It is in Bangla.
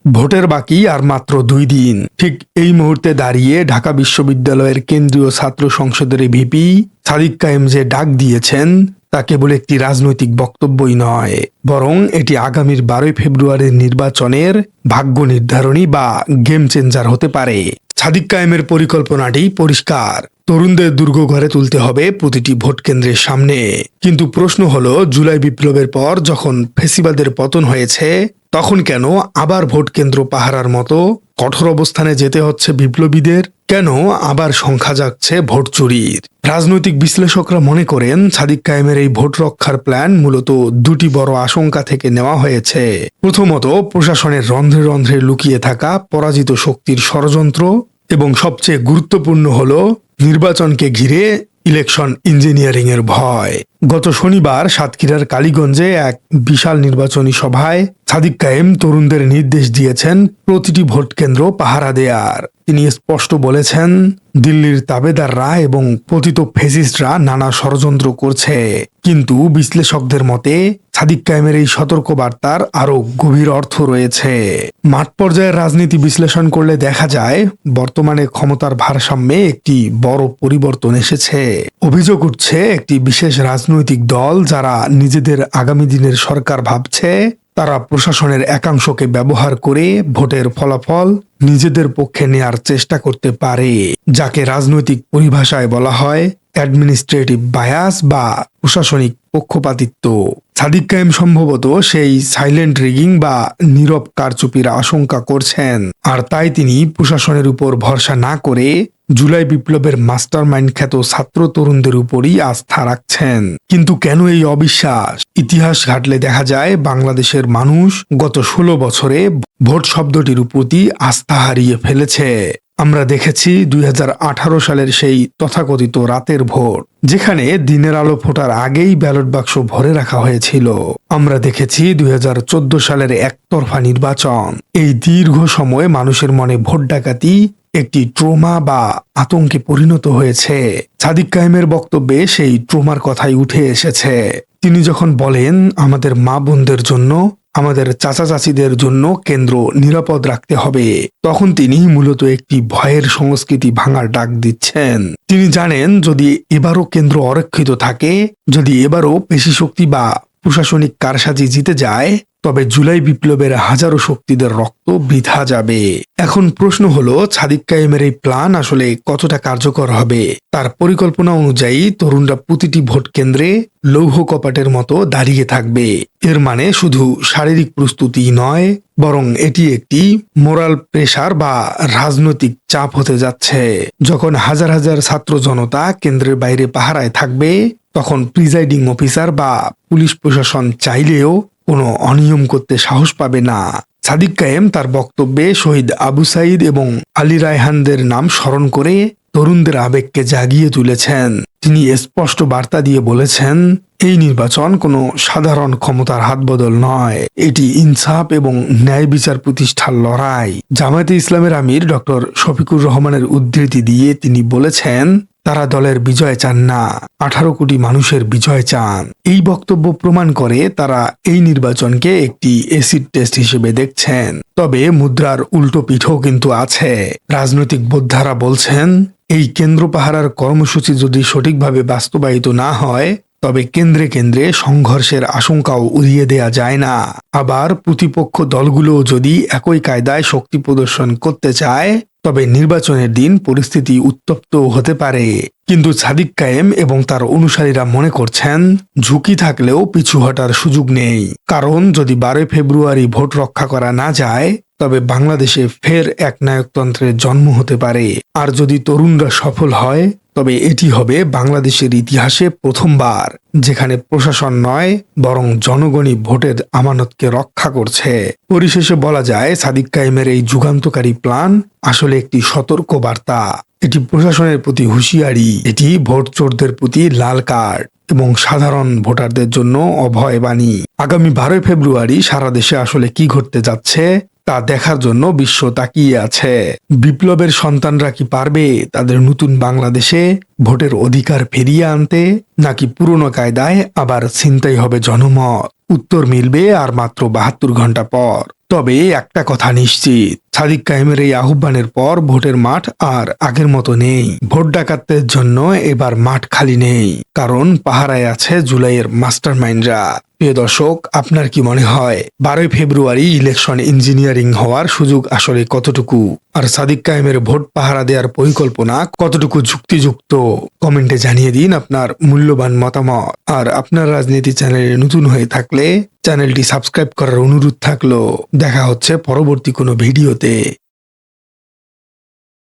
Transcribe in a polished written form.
ভোটের বাকি আর মাত্র 2 দিন। ঠিক এই মুহূর্তে দাঁড়িয়ে ঢাকা বিশ্ববিদ্যালয়ের কেন্দ্রীয় ছাত্র সংসদের ভিপি সাদিক কায়েম যে ডাক দিয়েছেন তা কেবল একটি রাজনৈতিক বক্তব্যই নয়, বরং এটি আগামীর 12 ফেব্রুয়ারির নির্বাচনের ভাগ্য নির্ধারণী বা গেম চেঞ্জার হতে পারে। সাদিক কায়েমের পরিকল্পনাটি পরিষ্কার। তরুণদের দুর্গ গড়ে তুলতে হবে প্রতিটি ভোট কেন্দ্রের সামনে। কিন্তু প্রশ্ন হলো, জুলাই বিপ্লবের পর যখন ফ্যাসিবাদের পতন হয়েছে, তখন কেন আবার ভোট কেন্দ্র পাহারার মতো কঠোর অবস্থানে যেতে হচ্ছে বিপ্লবীদের? কেন আবার সংখ্যা জাগছে ভোট চুরির? রাজনৈতিক বিশ্লেষকরা মনে করেন সাদিক কায়েমের এই ভোট রক্ষার প্ল্যান মূলত দুটি বড় আশঙ্কা থেকে নেওয়া হয়েছে। প্রথমত, প্রশাসনের রন্ধ্রে রন্ধ্রে লুকিয়ে থাকা পরাজিত শক্তির ষড়যন্ত্র, এবং সবচেয়ে গুরুত্বপূর্ণ হল নির্বাচনকে ঘিরে ইলেকশন ইঞ্জিনিয়ারিং এর ভয়। গত শনিবার সাতক্ষীরার কালীগঞ্জে এক বিশাল নির্বাচনী সভায় সাদিক কায়েম তরুণদের নির্দেশ দিয়েছেন প্রতিটি ভোট কেন্দ্র পাহারা দেয়ার। তিনি স্পষ্ট বলেছেন, দিল্লির তাবেদাররা এবং পতিত ফ্যাসিস্টরা নানা ষড়যন্ত্র করছে। কিন্তু বিশ্লেষকদের মতে সাদিক কায়েমের এই সতর্কবার্তার আরো গভীর অর্থ রয়েছে। মাঠ পর্যায়ের রাজনীতি বিশ্লেষণ করলে দেখা যায়, বর্তমানে ক্ষমতার ভারসাম্যে একটি বড় পরিবর্তন এসেছে। অভিযোগ উঠছে একটি বিশেষ রাজনৈতিক দল, যারা নিজেদের আগামী দিনের সরকার ভাবছে, তারা প্রশাসনের একাংশকে ব্যবহার করে ভোটের ফলাফল নিজেদের পক্ষে নেয়ার চেষ্টা করতে পারে, যাকে রাজনৈতিক পরিভাষায় বলা হয় অ্যাডমিনিস্ট্রেটিভ বায়াস বা প্রশাসনিক পক্ষপাতিত্ব। সাদিক কায়েম সম্ভবত সেই সাইলেন্ট রিগিং বা নীরব কারচুপির আশঙ্কা করছেন, আর তাই তিনি প্রশাসনের উপর ভরসা না করে জুলাই বিপ্লবের মাস্টারমাইন্ড খ্যাত ছাত্র তরুণদের উপরই আস্থা রাখছেন। কিন্তু কেন এই অবিশ্বাস? ইতিহাস ঘাটলে দেখা যায়, বাংলাদেশের মানুষ গত 16 বছরে ভোট শব্দটির প্রতি আস্থা হারিয়ে ফেলেছে। আমরা দেখেছি 2018 সালের সেই তথাকথিত রাতের ভোট, যেখানে দিনের আলো ফোটার আগেই ব্যালট বাক্স ভরে রাখা হয়েছিল। আমরা দেখেছি 2014 সালের একতরফা নির্বাচন। এই দীর্ঘ সময় মানুষের মনে ভোট ডাকাতি একটি ট্রমা বা আতঙ্কে পরিণত হয়েছে। সাদিক কায়েমের বক্তব্যে সেই ট্রমার কথাই উঠে এসেছে। তিনি যখন বলেন, আমাদের মা বোনদের জন্য, আমাদের চাচা চাচিদের জন্য কেন্দ্র নিরাপদ রাখতে হবে, তখন তিনি মূলত একটি ভয়ের সংস্কৃতি ভাঙার ডাক দিচ্ছেন। তিনি জানেন, যদি এবারও কেন্দ্র অরক্ষিত থাকে, যদি এবারও পেশি শক্তি বা প্রশাসনিক কারসাজি জিতে যায়, তবে জুলাই বিপ্লবের হাজারো শক্তিদের রক্ত বৃথা যাবে। এখন প্রশ্ন হলো, সাদিক কায়েমের এই প্ল্যান আসলে কতটা কার্যকর হবে? তার পরিকল্পনা অনুযায়ী তরুণরা প্রতিটি ভোট কেন্দ্রে লৌহ কপাটের মতো দাঁড়িয়ে থাকবে। এর মানে শুধু শারীরিক প্রস্তুতি নয়, বরং এটি একটি মোরাল প্রেসার বা রাজনৈতিক চাপ হতে যাচ্ছে। যখন হাজার হাজার ছাত্র জনতা কেন্দ্রের বাইরে পাহারায় থাকবে, তখন প্রিজাইডিং অফিসার বা পুলিশ প্রশাসন চাইলেও কোনো অনিয়ম করতে সাহস পাবে না। সাদিক কায়েম তার বক্তব্যে শহীদ আবু সাইদ এবং আলী রায়হানদের নাম স্মরণ করে তরুণদের আবেগকে জাগিয়ে তুলেছেন। তিনি স্পষ্ট বার্তা দিয়ে বলেছেন, এই নির্বাচন কোনো সাধারণ ক্ষমতার হাতবদল নয়, এটি ইনসাফ এবং ন্যায় বিচার প্রতিষ্ঠার লড়াই। জামায়াতে ইসলামের আমির ডক্টর শফিকুর রহমানের উদ্ধৃতি দিয়ে তিনি বলেছেন, তারা দলের বিজয় চান না, 18 কোটি মানুষের বিজয় চান। এই বক্তব্য প্রমাণ করে তারা এই নির্বাচনকে একটি এসিড টেস্ট হিসেবে দেখছেন। তবে মুদ্রার উল্টো পিঠও কিন্তু আছে। রাজনৈতিক বোদ্ধারা বলছেন, এই কেন্দ্র পাহারার কর্মসূচি যদি সঠিকভাবে বাস্তবায়িত না হয়, তবে কেন্দ্রে কেন্দ্রে সংঘর্ষের আশঙ্কাও উড়িয়ে দেয়া যায় না। আবার প্রতিপক্ষ দলগুলো যদি একই কায়দায় শক্তি প্রদর্শন করতে চায়, তবে নির্বাচনের দিন পরিস্থিতি উত্তপ্ত হতে পারে। কিন্তু সাদিক কায়েম এবং তার অনুসারীরা মনে করছেন, ঝুঁকি থাকলেও পিছু হটার সুযোগ নেই। কারণ যদি 12 ফেব্রুয়ারি ভোট রক্ষা করা না যায়, তবে বাংলাদেশে ফের একনায়কতন্ত্রের জন্ম হতে পারে। আর যদি তরুণরা সফল হয়, তবে এটি হবে বাংলাদেশের ইতিহাসে প্রথমবার যেখানে প্রশাসন নয়, বরং জনগণই ভোটের আমানতকে রক্ষা করছে। পরিশেষে বলা যায়, সাদিক কায়েমের এই যুগান্তকারী প্ল্যান আসলে একটি সতর্ক বার্তা। এটি প্রশাসনের প্রতি হুঁশিয়ারি, এটি ভোট চোরদের প্রতি লাল কার্ড এবং সাধারণ ভোটারদের জন্য অভয়বাণী। আগামী 12 ফেব্রুয়ারি সারা দেশে আসলে কি ঘটতে যাচ্ছে তা দেখার জন্য বিশ্ব তাকিয়ে আছে। বিপ্লবের সন্তানরা কি পারবে তাদের নতুন বাংলাদেশে ভোটের অধিকার ফিরিয়ে আনতে, নাকি পুরনো কায়দায় আবার ছিনতাই হবে জনমত? উত্তর মিলবে আর মাত্র 72 ঘন্টা পর। তবে একটা কথা নিশ্চিত, সাদিক কায়েমের এই আহ্বানের পর ভোটের মাঠ আর আগের মতো নেই। ভোট ডাকাতদের জন্য এবার মাঠ খালি নেই, কারণ পাহারায় আছে জুলাইয়ের মাস্টারমাইন্ডরা। প্রিয় দর্শক, আপনার কি মনে হয় 12 ফেব্রুয়ারি ইলেকশন ইঞ্জিনিয়ারিং হওয়ার সুযোগ আসলে কতটুকু? আর সাদিক কায়েমের ভোট পাহারা দেওয়ার পরিকল্পনা কতটুকু যুক্তিযুক্ত? কমেন্টে জানিয়ে দিন আপনার মূল্যবান মতামত। আর আপনার রাজনীতি চ্যানেলে নতুন হয়ে থাকলে চ্যানেলটি সাবস্ক্রাইব করার অনুরোধ থাকলো। দেখা হচ্ছে পরবর্তী কোনো ভিডিওতে।